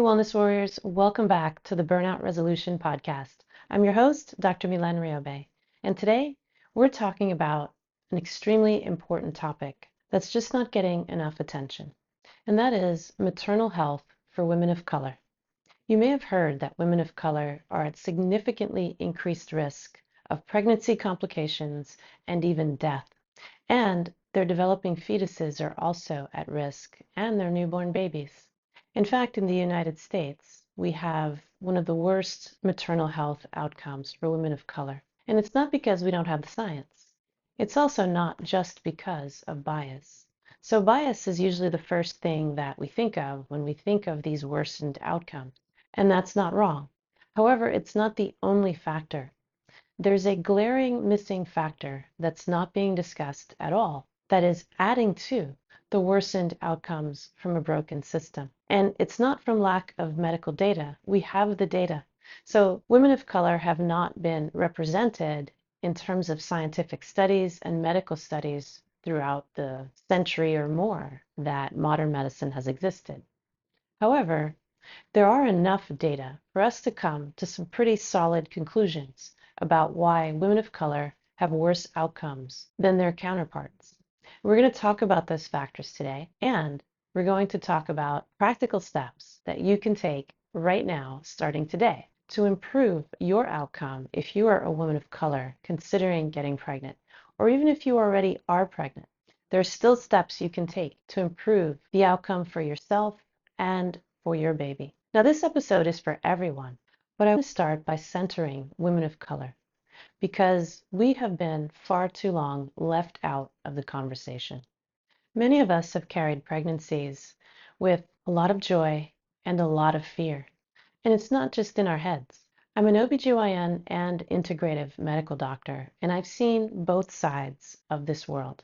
Wellness Warriors, welcome back to the Burnout Resolution Podcast. I'm your host, Dr. Mylaine Riobe, and today we're talking about an extremely important topic that's just not getting enough attention, and that is maternal health for women of color. You may have heard that women of color are at significantly increased risk of pregnancy complications and even death, and their developing fetuses are also at risk, and their newborn babies. In fact, in the United States, we have one of the worst maternal health outcomes for women of color. And it's not because we don't have the science. It's also not just because of bias. So bias is usually the first thing that we think of when we think of these worsened outcomes. And that's not wrong. However, it's not the only factor. There's a glaring missing factor that's not being discussed at all that is adding to the worsened outcomes from a broken system. And it's not from lack of medical data. We have the data. So women of color have not been represented in terms of scientific studies and medical studies throughout the century or more that modern medicine has existed. However, there are enough data for us to come to some pretty solid conclusions about why women of color have worse outcomes than their counterparts. We're going to talk about those factors today, and we're going to talk about practical steps that you can take right now, starting today, to improve your outcome if you are a woman of color considering getting pregnant, or even if you already are pregnant. There are still steps you can take to improve the outcome for yourself and for your baby. Now, this episode is for everyone, but I want to start by centering women of color, because we have been far too long left out of the conversation. Many of us have carried pregnancies with a lot of joy and a lot of fear. And it's not just in our heads. I'm an OB-GYN and integrative medical doctor, and I've seen both sides of this world.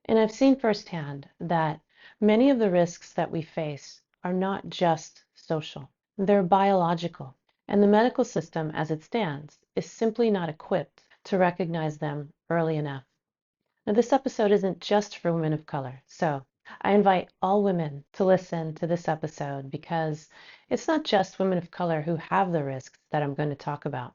And I've seen firsthand that many of the risks that we face are not just social. They're biological. And the medical system as it stands is simply not equipped to recognize them early enough. Now, this episode isn't just for women of color, so I invite all women to listen to this episode, because it's not just women of color who have the risks that I'm going to talk about.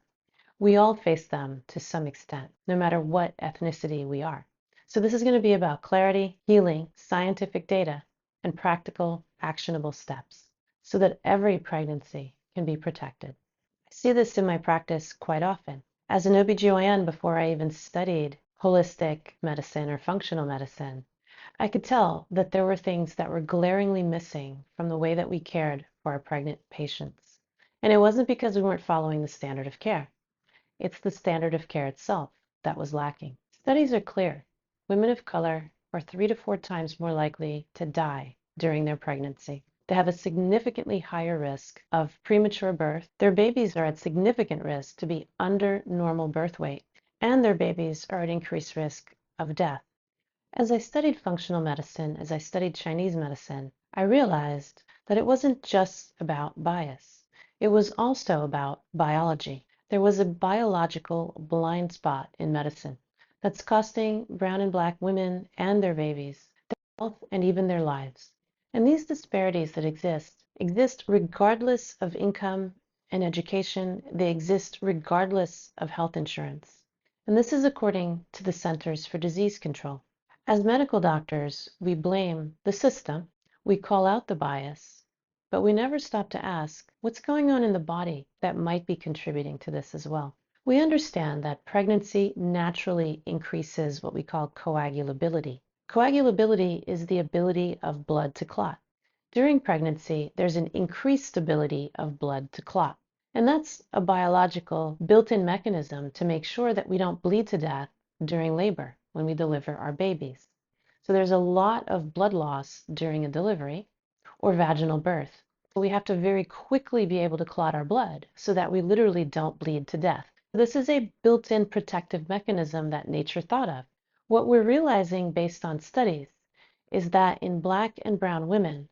We all face them to some extent, no matter what ethnicity we are. So this is going to be about clarity, healing, scientific data, and practical, actionable steps so that every pregnancy can be protected. I see this in my practice quite often. As an OB-GYN, before I even studied holistic medicine or functional medicine, I could tell that there were things that were glaringly missing from the way that we cared for our pregnant patients. And it wasn't because we weren't following the standard of care. It's the standard of care itself that was lacking. Studies are clear. Women of color are 3 to 4 times more likely to die during their pregnancy. They have a significantly higher risk of premature birth. Their babies are at significant risk to be under normal birth weight, and their babies are at increased risk of death. As I studied functional medicine, as I studied Chinese medicine, I realized that it wasn't just about bias. It was also about biology. There was a biological blind spot in medicine that's costing brown and black women and their babies their health and even their lives. And these disparities that exist regardless of income and education. They exist regardless of health insurance. And this is according to the Centers for Disease Control. As medical doctors, we blame the system, we call out the bias, but we never stop to ask what's going on in the body that might be contributing to this as well. We understand that pregnancy naturally increases what we call coagulability. Coagulability is the ability of blood to clot. During pregnancy, there's an increased ability of blood to clot. And that's a biological built-in mechanism to make sure that we don't bleed to death during labor when we deliver our babies. So there's a lot of blood loss during a delivery or vaginal birth. We have to very quickly be able to clot our blood so that we literally don't bleed to death. This is a built-in protective mechanism that nature thought of. What we're realizing based on studies is that in black and brown women,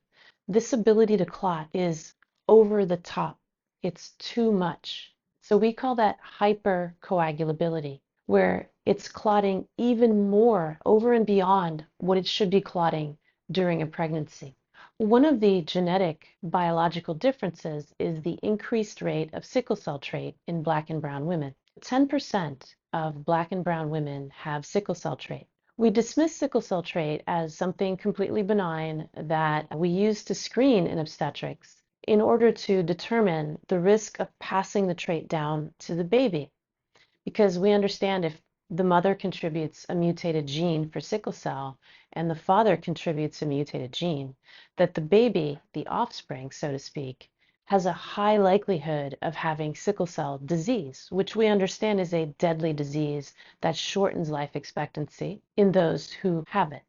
this ability to clot is over the top. It's too much. So we call that hypercoagulability, where it's clotting even more over and beyond what it should be clotting during a pregnancy. One of the genetic biological differences is the increased rate of sickle cell trait in Black and brown women. 10% of Black and brown women have sickle cell trait. We dismiss sickle cell trait as something completely benign that we use to screen in obstetrics in order to determine the risk of passing the trait down to the baby. Because we understand if the mother contributes a mutated gene for sickle cell and the father contributes a mutated gene, that the baby, the offspring, so to speak, has a high likelihood of having sickle cell disease, which we understand is a deadly disease that shortens life expectancy in those who have it.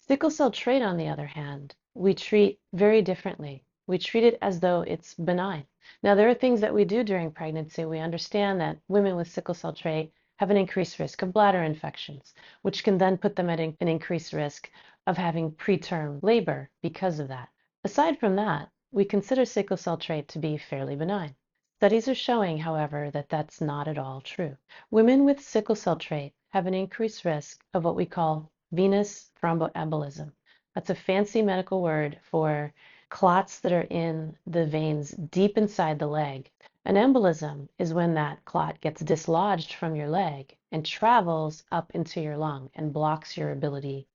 Sickle cell trait, on the other hand, we treat very differently. We treat it as though it's benign. Now, there are things that we do during pregnancy. We understand that women with sickle cell trait have an increased risk of bladder infections, which can then put them at an increased risk of having preterm labor because of that. Aside from that, we consider sickle cell trait to be fairly benign. Studies are showing, however, that that's not at all true. Women with sickle cell trait have an increased risk of what we call venous thromboembolism. That's a fancy medical word for clots that are in the veins deep inside the leg. An embolism is when that clot gets dislodged from your leg and travels up into your lung and blocks your ability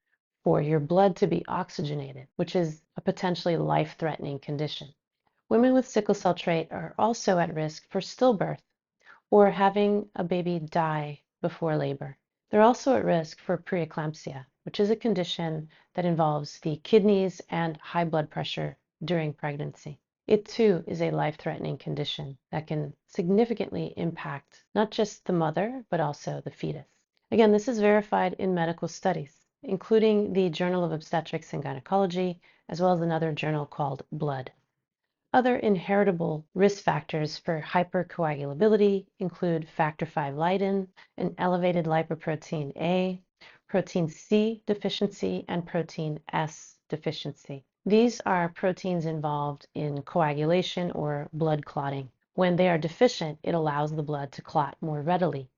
for your blood to be oxygenated, which is a potentially life-threatening condition. Women with sickle cell trait are also at risk for stillbirth or having a baby die before labor. They're also at risk for preeclampsia, which is a condition that involves the kidneys and high blood pressure during pregnancy. It too is a life-threatening condition that can significantly impact not just the mother, but also the fetus. Again, this is verified in medical studies, including the Journal of Obstetrics and Gynecology, as well as another journal called Blood. Other inheritable risk factors for hypercoagulability include factor V Leiden, an elevated lipoprotein A, protein C deficiency, and protein S deficiency. These are proteins involved in coagulation or blood clotting. When they are deficient, it allows the blood to clot more readily,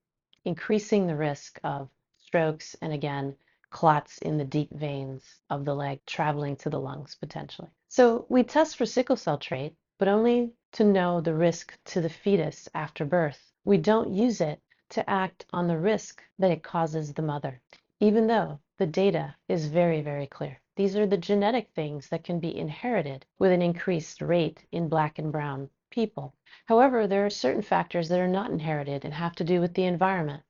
increasing the risk of strokes and, again, clots in the deep veins of the leg traveling to the lungs potentially. So we test for sickle cell trait, but only to know the risk to the fetus after birth. We don't use it to act on the risk that it causes the mother, even though the data is very, very clear. These are the genetic things that can be inherited with an increased rate in Black and brown people. However, there are certain factors that are not inherited and have to do with the environment.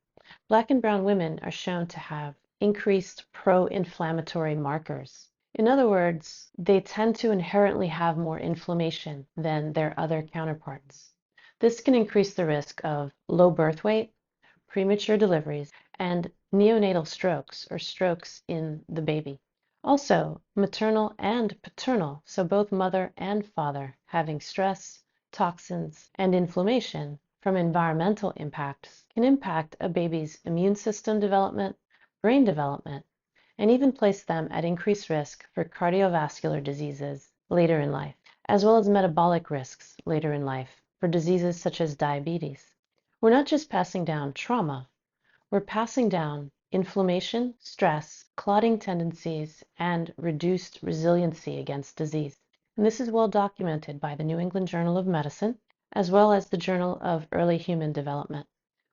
Black and brown women are shown to have increased pro-inflammatory markers. In other words, they tend to inherently have more inflammation than their other counterparts. This can increase the risk of low birth weight, premature deliveries, and neonatal strokes or strokes in the baby. Also, maternal and paternal, so both mother and father, having stress, toxins, and inflammation from environmental impacts can impact a baby's immune system development, brain development, and even place them at increased risk for cardiovascular diseases later in life, as well as metabolic risks later in life for diseases such as diabetes. We're not just passing down trauma, we're passing down inflammation, stress, clotting tendencies, and reduced resiliency against disease. And this is well documented by the New England Journal of Medicine, as well as the Journal of Early Human Development.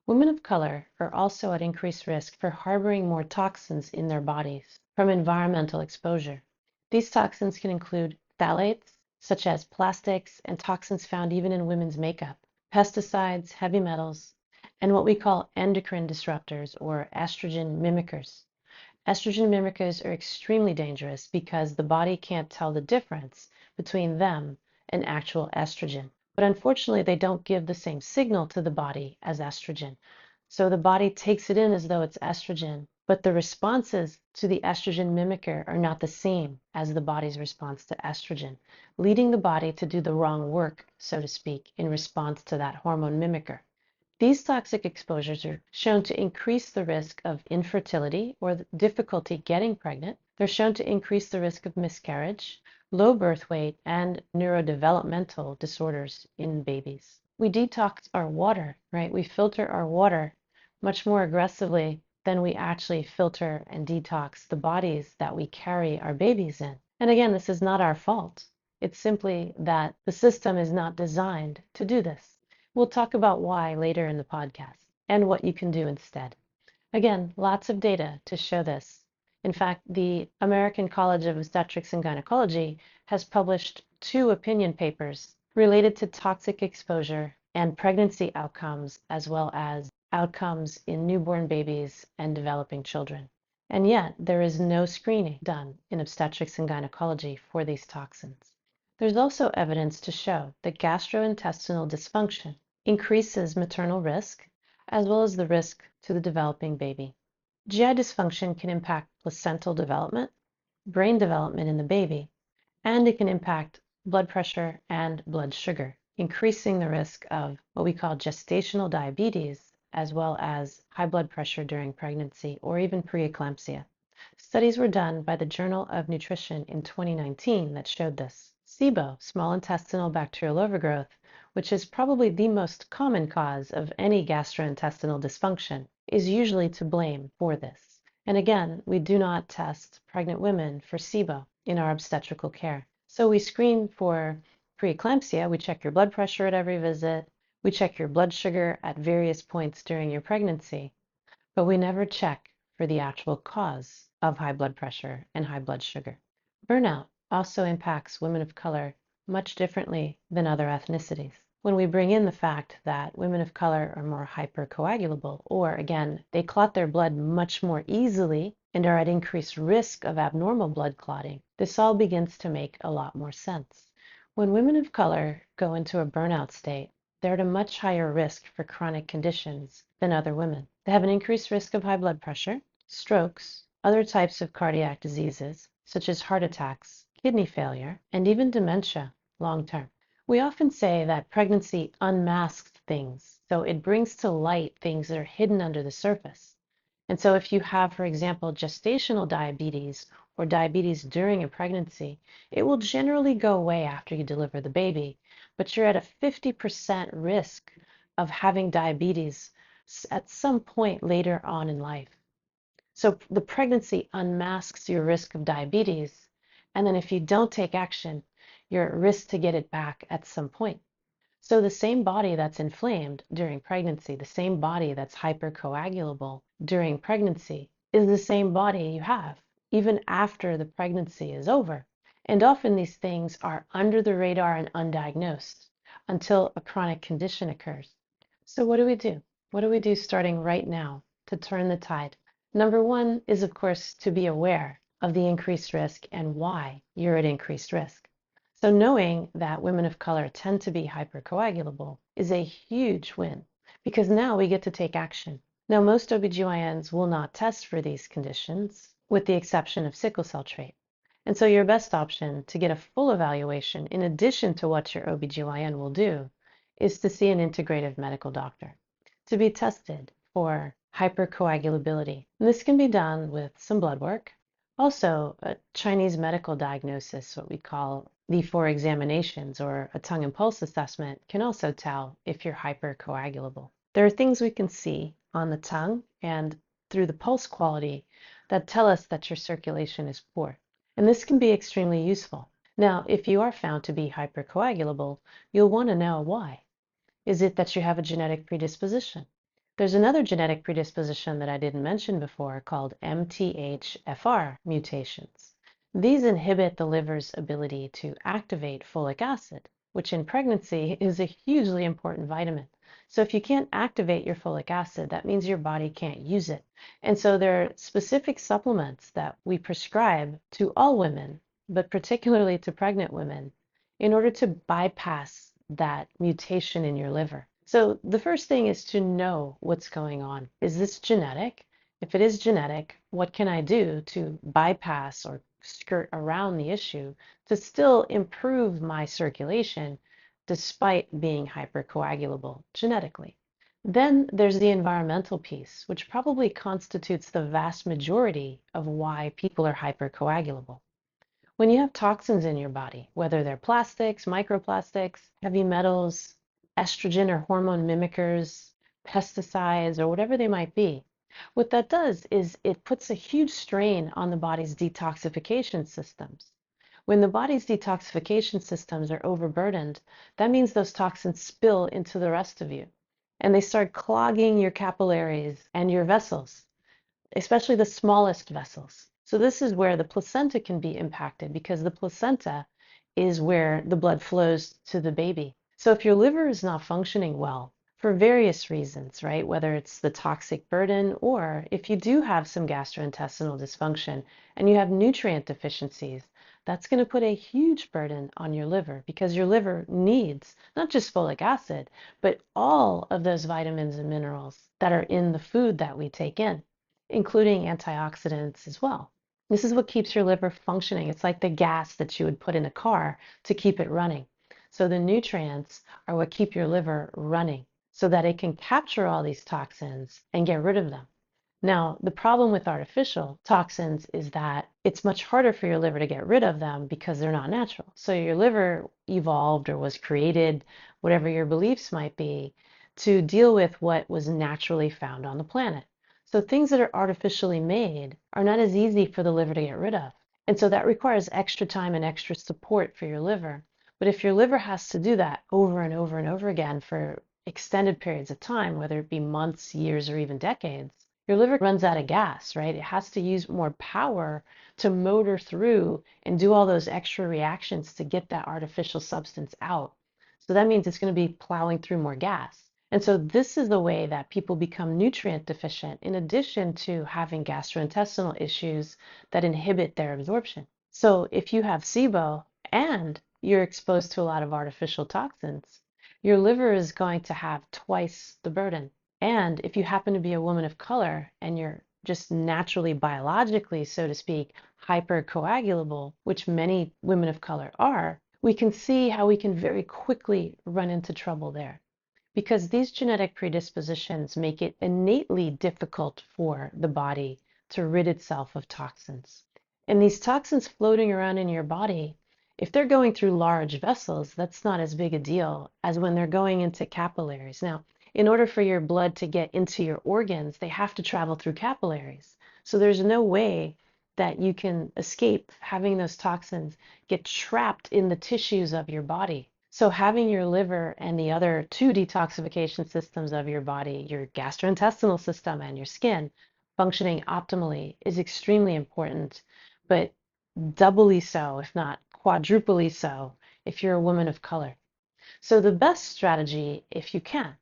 Women of color are also at increased risk for harboring more toxins in their bodies from environmental exposure. These toxins can include phthalates, such as plastics, and toxins found even in women's makeup, pesticides, heavy metals, and what we call endocrine disruptors or estrogen mimickers. Estrogen mimickers are extremely dangerous because the body can't tell the difference between them and actual estrogen. But unfortunately, they don't give the same signal to the body as estrogen. So the body takes it in as though it's estrogen, but the responses to the estrogen mimicker are not the same as the body's response to estrogen, leading the body to do the wrong work, so to speak, in response to that hormone mimicker. These toxic exposures are shown to increase the risk of infertility or difficulty getting pregnant. They're shown to increase the risk of miscarriage, low birth weight, and neurodevelopmental disorders in babies. We detox our water, right? We filter our water much more aggressively than we actually filter and detox the bodies that we carry our babies in. And again, this is not our fault. It's simply that the system is not designed to do this. We'll talk about why later in the podcast and what you can do instead. Again, lots of data to show this. In fact, the American College of Obstetrics and Gynecology has published 2 opinion papers related to toxic exposure and pregnancy outcomes, as well as outcomes in newborn babies and developing children. And yet, there is no screening done in obstetrics and gynecology for these toxins. There's also evidence to show that gastrointestinal dysfunction increases maternal risk, as well as the risk to the developing baby. GI dysfunction can impact placental development, brain development in the baby, and it can impact blood pressure and blood sugar, increasing the risk of what we call gestational diabetes, as well as high blood pressure during pregnancy or even preeclampsia. Studies were done by the Journal of Nutrition in 2019 that showed this. SIBO, small intestinal bacterial overgrowth, which is probably the most common cause of any gastrointestinal dysfunction, is usually to blame for this. And again, we do not test pregnant women for SIBO in our obstetrical care. So we screen for preeclampsia, we check your blood pressure at every visit, we check your blood sugar at various points during your pregnancy, but we never check for the actual cause of high blood pressure and high blood sugar. Burnout also impacts women of color much differently than other ethnicities. When we bring in the fact that women of color are more hypercoagulable, or again, they clot their blood much more easily and are at increased risk of abnormal blood clotting, this all begins to make a lot more sense. When women of color go into a burnout state, they're at a much higher risk for chronic conditions than other women. They have an increased risk of high blood pressure, strokes, other types of cardiac diseases, such as heart attacks, kidney failure, and even dementia long term. We often say that pregnancy unmasks things, so it brings to light things that are hidden under the surface. And so if you have, for example, gestational diabetes or diabetes during a pregnancy, it will generally go away after you deliver the baby, but you're at a 50% risk of having diabetes at some point later on in life. So the pregnancy unmasks your risk of diabetes, and then if you don't take action, you're at risk to get it back at some point. So the same body that's inflamed during pregnancy, the same body that's hypercoagulable during pregnancy, is the same body you have even after the pregnancy is over. And often these things are under the radar and undiagnosed until a chronic condition occurs. So what do we do? What do we do starting right now to turn the tide? Number 1 is, of course, to be aware of the increased risk and why you're at increased risk. So knowing that women of color tend to be hypercoagulable is a huge win because now we get to take action. Now, most OB-GYNs will not test for these conditions with the exception of sickle cell trait. And so your best option to get a full evaluation in addition to what your OB-GYN will do is to see an integrative medical doctor to be tested for hypercoagulability. And this can be done with some blood work. Also, a Chinese medical diagnosis, what we call the 4 examinations or a tongue and pulse assessment, can also tell if you're hypercoagulable. There are things we can see on the tongue and through the pulse quality that tell us that your circulation is poor. And this can be extremely useful. Now, if you are found to be hypercoagulable, you'll want to know why. Is it that you have a genetic predisposition? There's another genetic predisposition that I didn't mention before called MTHFR mutations. These inhibit the liver's ability to activate folic acid, which in pregnancy is a hugely important vitamin. So if you can't activate your folic acid, that means your body can't use it. And so there are specific supplements that we prescribe to all women, but particularly to pregnant women, in order to bypass that mutation in your liver. So the first thing is to know what's going on. Is this genetic? If it is genetic, what can I do to bypass or skirt around the issue to still improve my circulation despite being hypercoagulable genetically? Then there's the environmental piece, which probably constitutes the vast majority of why people are hypercoagulable. When you have toxins in your body, whether they're plastics, microplastics, heavy metals, estrogen or hormone mimickers, pesticides, or whatever they might be, what that does is it puts a huge strain on the body's detoxification systems, When the body's detoxification systems are overburdened, that means those toxins spill into the rest of you and they start clogging your capillaries and your vessels, especially the smallest vessels. So this is where the placenta can be impacted because the placenta is where the blood flows to the baby. So if your liver is not functioning well for various reasons, right, whether it's the toxic burden or if you do have some gastrointestinal dysfunction and you have nutrient deficiencies, that's going to put a huge burden on your liver because your liver needs not just folic acid, but all of those vitamins and minerals that are in the food that we take in, including antioxidants as well. This is what keeps your liver functioning. It's like the gas that you would put in a car to keep it running. So the nutrients are what keep your liver running so that it can capture all these toxins and get rid of them. Now, the problem with artificial toxins is that it's much harder for your liver to get rid of them because they're not natural. So your liver evolved or was created, whatever your beliefs might be, to deal with what was naturally found on the planet. So things that are artificially made are not as easy for the liver to get rid of. And so that requires extra time and extra support for your liver. But if your liver has to do that over and over and over again for extended periods of time, whether it be months, years, or even decades, your liver runs out of gas, right? It has to use more power to motor through and do all those extra reactions to get that artificial substance out. So that means it's going to be plowing through more gas. And so this is the way that people become nutrient deficient in addition to having gastrointestinal issues that inhibit their absorption. So if you have SIBO and you're exposed to a lot of artificial toxins, your liver is going to have twice the burden. And if you happen to be a woman of color and you're just naturally, biologically, so to speak, hypercoagulable, which many women of color are, we can see how we can very quickly run into trouble there. Because these genetic predispositions make it innately difficult for the body to rid itself of toxins. And these toxins floating around in your body, if they're going through large vessels, that's not as big a deal as when they're going into capillaries. Now, in order for your blood to get into your organs, they have to travel through capillaries. So there's no way that you can escape having those toxins get trapped in the tissues of your body. So having your liver and the other two detoxification systems of your body, your gastrointestinal system and your skin, functioning optimally is extremely important, but doubly so, if not quadruply so, if you're a woman of color. So the best strategy, if you can,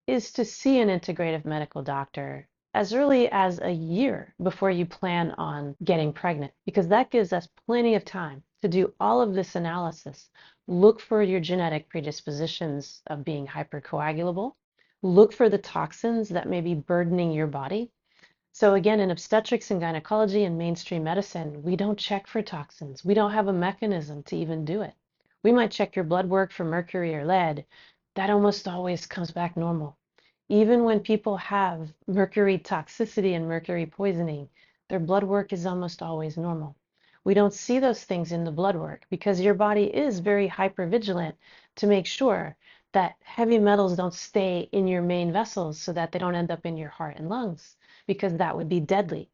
is to see an integrative medical doctor as early as a year before you plan on getting pregnant, because that gives us plenty of time to do all of this analysis. Look for your genetic predispositions of being hypercoagulable. Look for the toxins that may be burdening your body. So again, in obstetrics and gynecology and mainstream medicine, we don't check for toxins. We don't have a mechanism to even do it. We might check your blood work for mercury or lead. That almost always comes back normal. Even when people have mercury toxicity and mercury poisoning, their blood work is almost always normal. We don't see those things in the blood work because your body is very hypervigilant to make sure that heavy metals don't stay in your main vessels so that they don't end up in your heart and lungs, because that would be deadly.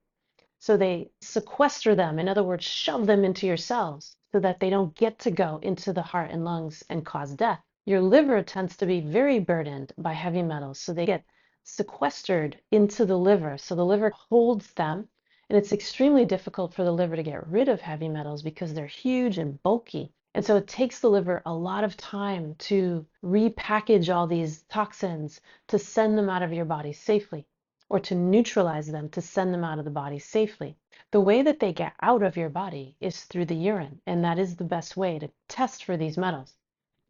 So they sequester them, in other words, shove them into your cells so that they don't get to go into the heart and lungs and cause death. Your liver tends to be very burdened by heavy metals, so they get sequestered into the liver. So the liver holds them, and it's extremely difficult for the liver to get rid of heavy metals because they're huge and bulky. And so it takes the liver a lot of time to repackage all these toxins to send them out of your body safely, or to neutralize them to send them out of the body safely. The way that they get out of your body is through the urine, and that is the best way to test for these metals,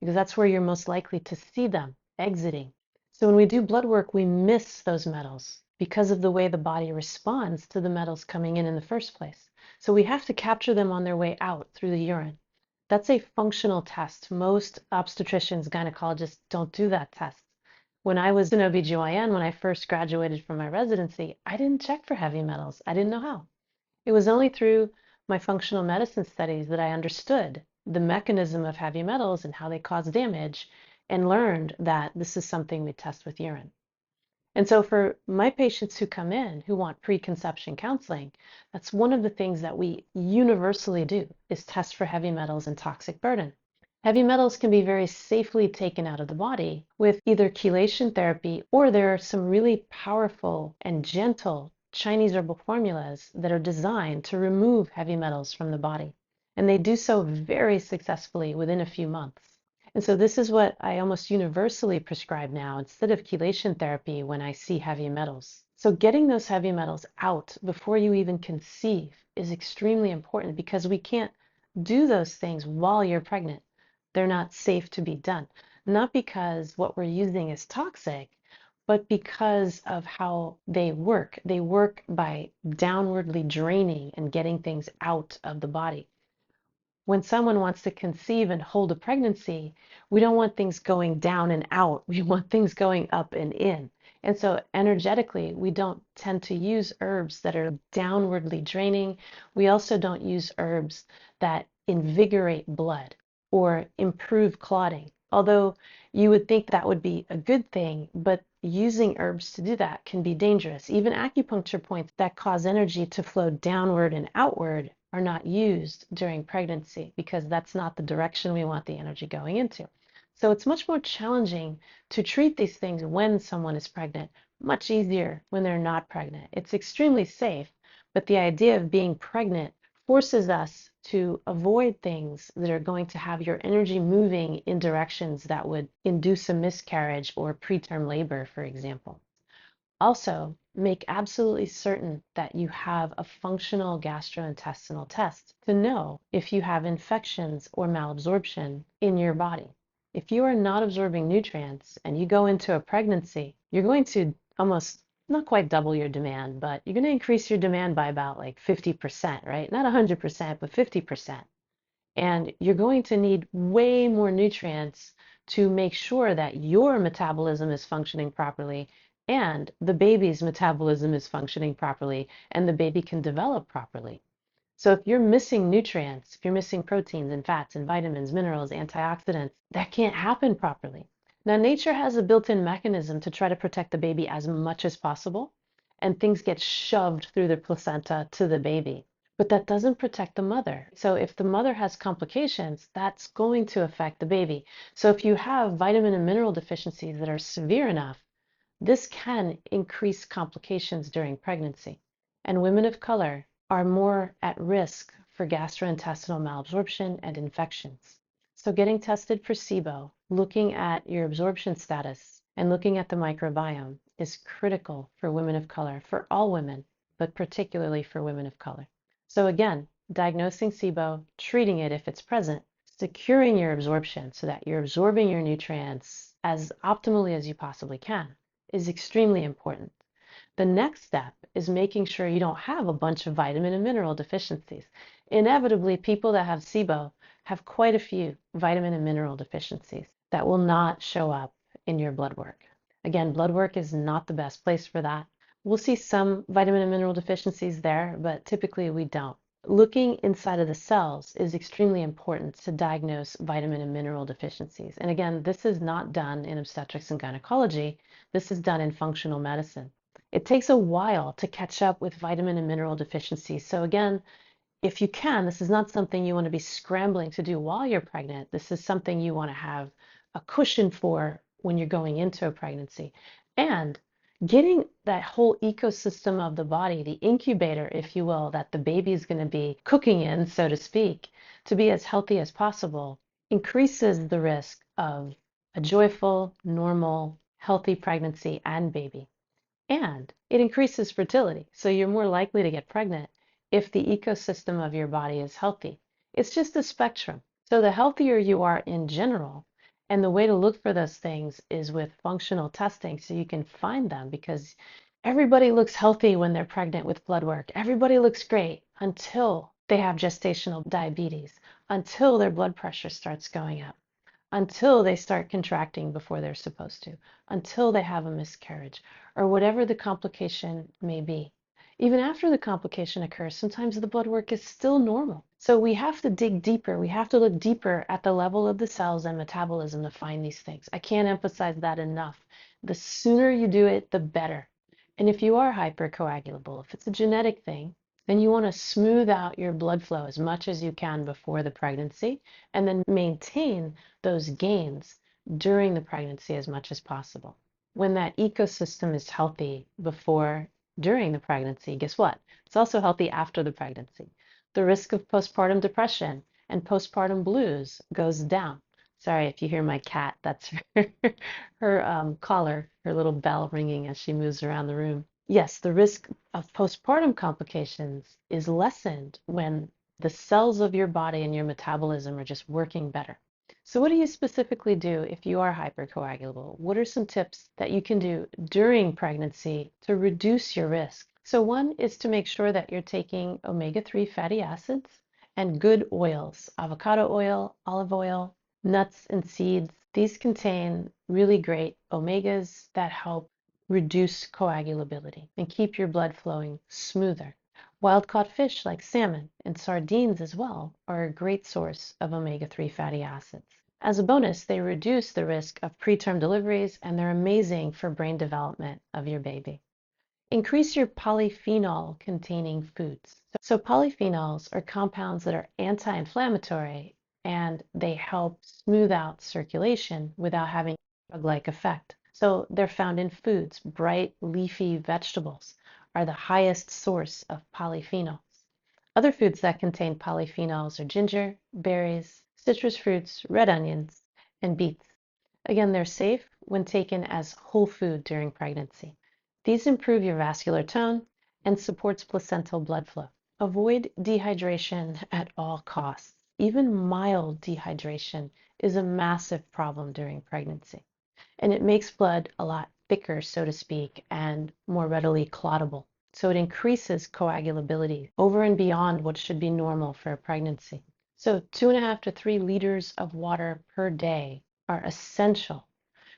because that's where you're most likely to see them exiting. So when we do blood work, we miss those metals because of the way the body responds to the metals coming in the first place. So we have to capture them on their way out through the urine. That's a functional test. Most obstetricians, gynecologists don't do that test. When I was an OB-GYN, when I first graduated from my residency, I didn't check for heavy metals. I didn't know how. It was only through my functional medicine studies that I understood the mechanism of heavy metals and how they cause damage, and learned that this is something we test with urine. And so for my patients who come in who want preconception counseling, that's one of the things that we universally do is test for heavy metals and toxic burden. Heavy metals can be very safely taken out of the body with either chelation therapy, or there are some really powerful and gentle Chinese herbal formulas that are designed to remove heavy metals from the body. And they do so very successfully within a few months. And so this is what I almost universally prescribe now instead of chelation therapy when I see heavy metals. So getting those heavy metals out before you even conceive is extremely important because we can't do those things while you're pregnant. They're not safe to be done. Not because what we're using is toxic, but because of how they work. They work by downwardly draining and getting things out of the body. When someone wants to conceive and hold a pregnancy, we don't want things going down and out. We want things going up and in. And so energetically, we don't tend to use herbs that are downwardly draining. We also don't use herbs that invigorate blood or improve clotting. Although you would think that would be a good thing, but using herbs to do that can be dangerous. Even acupuncture points that cause energy to flow downward and outward are not used during pregnancy because that's not the direction we want the energy going into. So it's much more challenging to treat these things when someone is pregnant, much easier when they're not pregnant. It's extremely safe, but the idea of being pregnant forces us to avoid things that are going to have your energy moving in directions that would induce a miscarriage or preterm labor, for example. Also, make absolutely certain that you have a functional gastrointestinal test to know if you have infections or malabsorption in your body. If you are not absorbing nutrients and you go into a pregnancy, you're going to almost not quite double your demand, but you're going to increase your demand by about like 50%, right? Not 100%, but 50%. And you're going to need way more nutrients to make sure that your metabolism is functioning properly and the baby's metabolism is functioning properly and the baby can develop properly. So if you're missing nutrients, if you're missing proteins and fats and vitamins, minerals, antioxidants, that can't happen properly. Now, nature has a built-in mechanism to try to protect the baby as much as possible, and things get shoved through the placenta to the baby. But that doesn't protect the mother. So if the mother has complications, that's going to affect the baby. So if you have vitamin and mineral deficiencies that are severe enough, this can increase complications during pregnancy. And women of color are more at risk for gastrointestinal malabsorption and infections. So getting tested for SIBO, looking at your absorption status, and looking at the microbiome is critical for women of color, for all women, but particularly for women of color. So again, diagnosing SIBO, treating it if it's present, securing your absorption so that you're absorbing your nutrients as optimally as you possibly can is extremely important. The next step is making sure you don't have a bunch of vitamin and mineral deficiencies. Inevitably, people that have SIBO have quite a few vitamin and mineral deficiencies that will not show up in your blood work. Again, blood work is not the best place for that. We'll see some vitamin and mineral deficiencies there, but typically we don't. Looking inside of the cells is extremely important to diagnose vitamin and mineral deficiencies. And again, this is not done in obstetrics and gynecology. This is done in functional medicine. It takes a while to catch up with vitamin and mineral deficiencies. So again, if you can, this is not something you want to be scrambling to do while you're pregnant. This is something you want to have a cushion for when you're going into a pregnancy. And getting that whole ecosystem of the body, the incubator, if you will, that the baby is going to be cooking in, so to speak, to be as healthy as possible, increases the risk of a joyful, normal, healthy pregnancy and baby. And it increases fertility. So you're more likely to get pregnant if the ecosystem of your body is healthy. It's just a spectrum. So the healthier you are in general, and the way to look for those things is with functional testing so you can find them, because everybody looks healthy when they're pregnant with blood work. Everybody looks great until they have gestational diabetes, until their blood pressure starts going up, until they start contracting before they're supposed to, until they have a miscarriage, or whatever the complication may be. Even after the complication occurs, sometimes the blood work is still normal. So we have to dig deeper. We have to look deeper at the level of the cells and metabolism to find these things. I can't emphasize that enough. The sooner you do it, the better. And if you are hypercoagulable, if it's a genetic thing, then you want to smooth out your blood flow as much as you can before the pregnancy and then maintain those gains during the pregnancy as much as possible. When that ecosystem is healthy during the pregnancy, guess what? It's also healthy after the pregnancy. The risk of postpartum depression and postpartum blues goes down. Sorry if you hear my cat, that's her collar, her little bell ringing as she moves around the room. Yes, the risk of postpartum complications is lessened when the cells of your body and your metabolism are just working better. So what do you specifically do if you are hypercoagulable? What are some tips that you can do during pregnancy to reduce your risk? So one is to make sure that you're taking omega-3 fatty acids and good oils, avocado oil, olive oil, nuts and seeds. These contain really great omegas that help reduce coagulability and keep your blood flowing smoother. Wild-caught fish like salmon and sardines as well are a great source of omega-3 fatty acids. As a bonus, they reduce the risk of preterm deliveries and they're amazing for brain development of your baby. Increase your polyphenol containing foods. So polyphenols are compounds that are anti-inflammatory and they help smooth out circulation without having a drug-like effect. So they're found in foods. Bright leafy vegetables are the highest source of polyphenols. Other foods that contain polyphenols are ginger, berries, citrus fruits, red onions, and beets. Again, they're safe when taken as whole food during pregnancy. These improve your vascular tone and supports placental blood flow. Avoid dehydration at all costs. Even mild dehydration is a massive problem during pregnancy, and it makes blood a lot thicker, so to speak, and more readily clottable. So it increases coagulability over and beyond what should be normal for a pregnancy. So 2.5 to 3 liters of water per day are essential.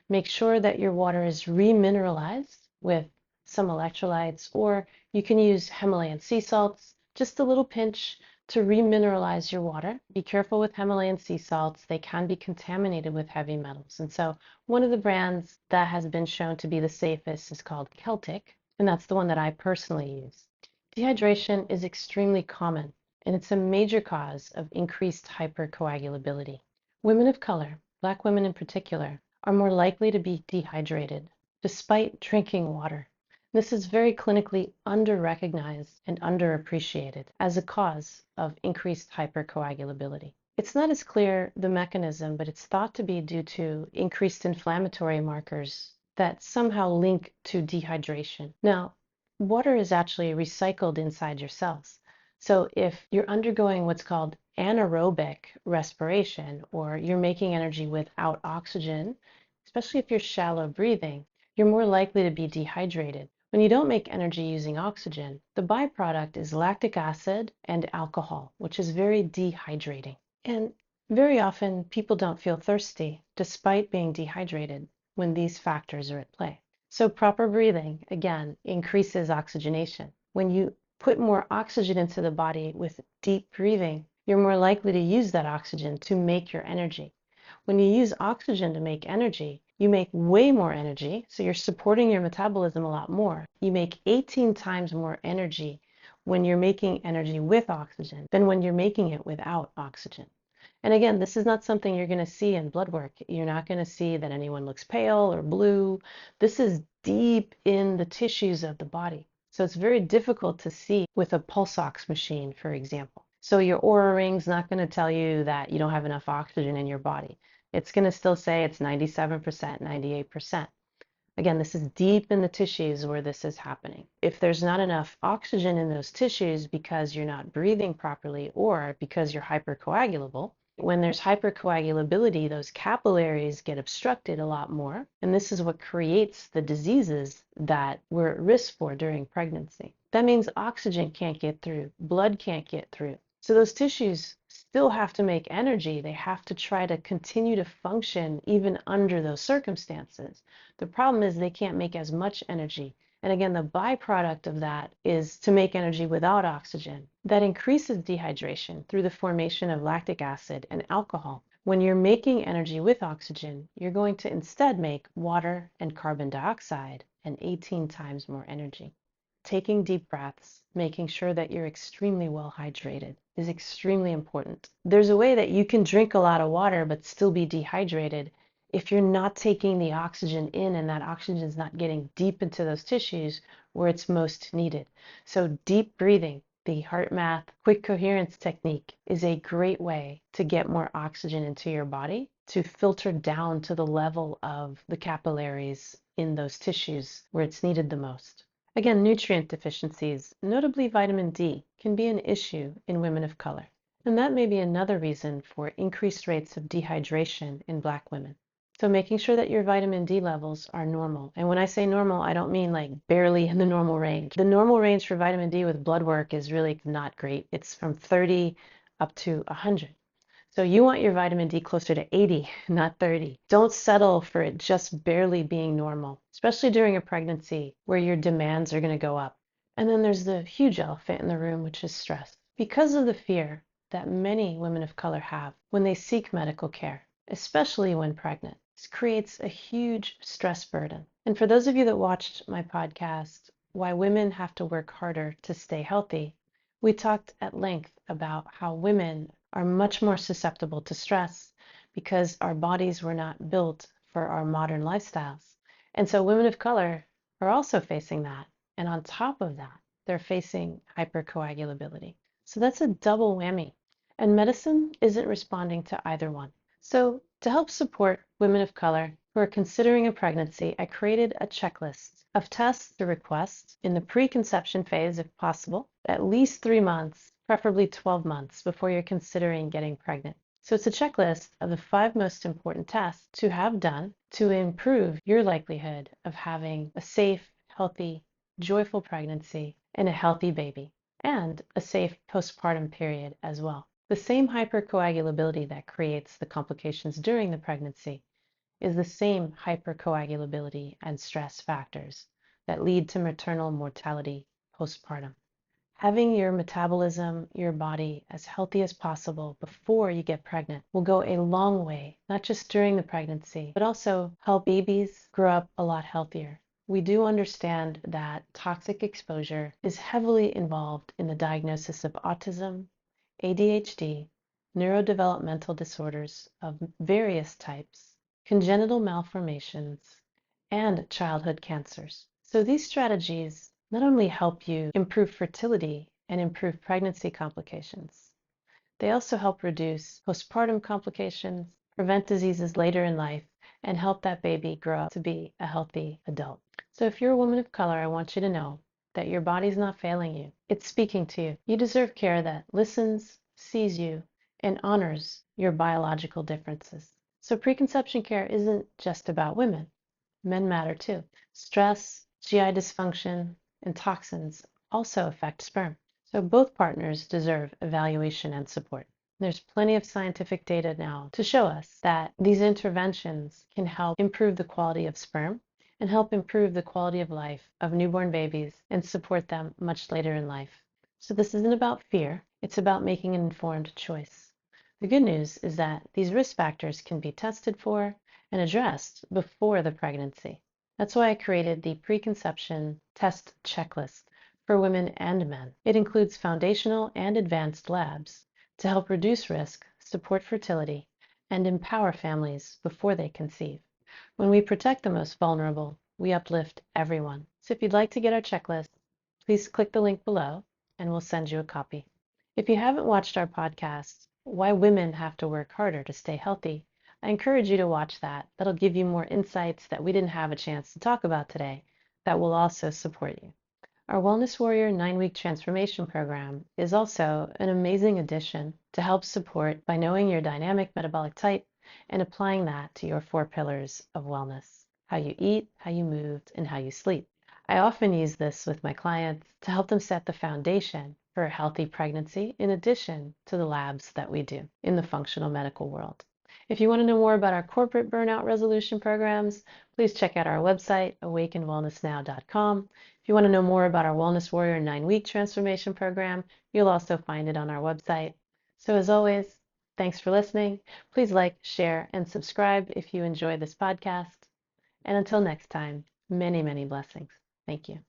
Make sure that your water is remineralized with some electrolytes, or you can use Himalayan sea salts, just a little pinch to remineralize your water. Be careful with Himalayan sea salts. They can be contaminated with heavy metals. And so one of the brands that has been shown to be the safest is called Celtic, and that's the one that I personally use. Dehydration is extremely common, and it's a major cause of increased hypercoagulability. Women of color, Black women in particular, are more likely to be dehydrated despite drinking water. This is very clinically under-recognized and underappreciated as a cause of increased hypercoagulability. It's not as clear the mechanism, but it's thought to be due to increased inflammatory markers that somehow link to dehydration. Now, water is actually recycled inside your cells. So if you're undergoing what's called anaerobic respiration, or you're making energy without oxygen, especially if you're shallow breathing, you're more likely to be dehydrated. When you don't make energy using oxygen, the byproduct is lactic acid and alcohol, which is very dehydrating. And very often people don't feel thirsty despite being dehydrated when these factors are at play. So proper breathing, again, increases oxygenation. When you put more oxygen into the body with deep breathing, you're more likely to use that oxygen to make your energy. When you use oxygen to make energy, you make way more energy, so you're supporting your metabolism a lot more. You make 18 times more energy when you're making energy with oxygen than when you're making it without oxygen. And again, this is not something you're going to see in blood work. You're not going to see that anyone looks pale or blue. This is deep in the tissues of the body. So it's very difficult to see with a pulse ox machine, for example. So your Oura ring's not going to tell you that you don't have enough oxygen in your body. It's going to still say it's 97%, 98%. Again, this is deep in the tissues where this is happening. If there's not enough oxygen in those tissues because you're not breathing properly or because you're hypercoagulable, when there's hypercoagulability, those capillaries get obstructed a lot more, and this is what creates the diseases that we're at risk for during pregnancy. That means oxygen can't get through, blood can't get through. So those tissues still have to make energy. They have to try to continue to function even under those circumstances. The problem is they can't make as much energy. And again, the byproduct of that is to make energy without oxygen. That increases dehydration through the formation of lactic acid and alcohol. When you're making energy with oxygen, you're going to instead make water and carbon dioxide and 18 times more energy. Taking deep breaths, making sure that you're extremely well hydrated is extremely important. There's a way that you can drink a lot of water but still be dehydrated if you're not taking the oxygen in and that oxygen is not getting deep into those tissues where it's most needed. So deep breathing, the heart math quick coherence technique, is a great way to get more oxygen into your body, to filter down to the level of the capillaries in those tissues where it's needed the most. Again, nutrient deficiencies, notably vitamin D, can be an issue in women of color. And that may be another reason for increased rates of dehydration in Black women. So making sure that your vitamin D levels are normal. And when I say normal, I don't mean like barely in the normal range. The normal range for vitamin D with blood work is really not great. It's from 30 up to 100. So you want your vitamin D closer to 80, not 30. Don't settle for it just barely being normal, especially during a pregnancy where your demands are going to go up. And then there's the huge elephant in the room, which is stress. Because of the fear that many women of color have when they seek medical care, especially when pregnant, this creates a huge stress burden. And for those of you that watched my podcast, Why Women Have to Work Harder to Stay Healthy, we talked at length about how women are much more susceptible to stress because our bodies were not built for our modern lifestyles. And so women of color are also facing that. And on top of that, they're facing hypercoagulability. So that's a double whammy. And medicine isn't responding to either one. So to help support women of color who are considering a pregnancy, I created a checklist of tests to request in the preconception phase if possible, at least 3 months, preferably 12 months before you're considering getting pregnant. So it's a checklist of the 5 most important tests to have done to improve your likelihood of having a safe, healthy, joyful pregnancy and a healthy baby, and a safe postpartum period as well. The same hypercoagulability that creates the complications during the pregnancy is the same hypercoagulability and stress factors that lead to maternal mortality postpartum. Having your metabolism, your body as healthy as possible before you get pregnant will go a long way, not just during the pregnancy, but also help babies grow up a lot healthier. We do understand that toxic exposure is heavily involved in the diagnosis of autism, ADHD, neurodevelopmental disorders of various types, congenital malformations, and childhood cancers. So these strategies not only help you improve fertility and improve pregnancy complications, they also help reduce postpartum complications, prevent diseases later in life, and help that baby grow up to be a healthy adult. So if you're a woman of color, I want you to know that your body's not failing you. It's speaking to you. You deserve care that listens, sees you, and honors your biological differences. So preconception care isn't just about women. Men matter too. Stress, GI dysfunction, and toxins also affect sperm. So both partners deserve evaluation and support. There's plenty of scientific data now to show us that these interventions can help improve the quality of sperm and help improve the quality of life of newborn babies and support them much later in life. So this isn't about fear, it's about making an informed choice. The good news is that these risk factors can be tested for and addressed before the pregnancy. That's why I created the preconception test checklist for women and men. It includes foundational and advanced labs to help reduce risk, support fertility, and empower families before they conceive. When we protect the most vulnerable, we uplift everyone. So if you'd like to get our checklist, please click the link below and we'll send you a copy. If you haven't watched our podcast, Why Women Have to Work Harder to Stay Healthy, I encourage you to watch that. That'll give you more insights that we didn't have a chance to talk about today that will also support you. Our Wellness Warrior 9-week transformation program is also an amazing addition to help support by knowing your dynamic metabolic type and applying that to your 4 pillars of wellness: how you eat, how you move, and how you sleep. I often use this with my clients to help them set the foundation for a healthy pregnancy in addition to the labs that we do in the functional medical world. If you want to know more about our corporate burnout resolution programs, please check out our website, awakenwellnessnow.com. If you want to know more about our Wellness Warrior 9-week transformation program, you'll also find it on our website. So as always, Thanks for listening. Please like, share, and subscribe if you enjoy this podcast. And until next time, many, many blessings. Thank you.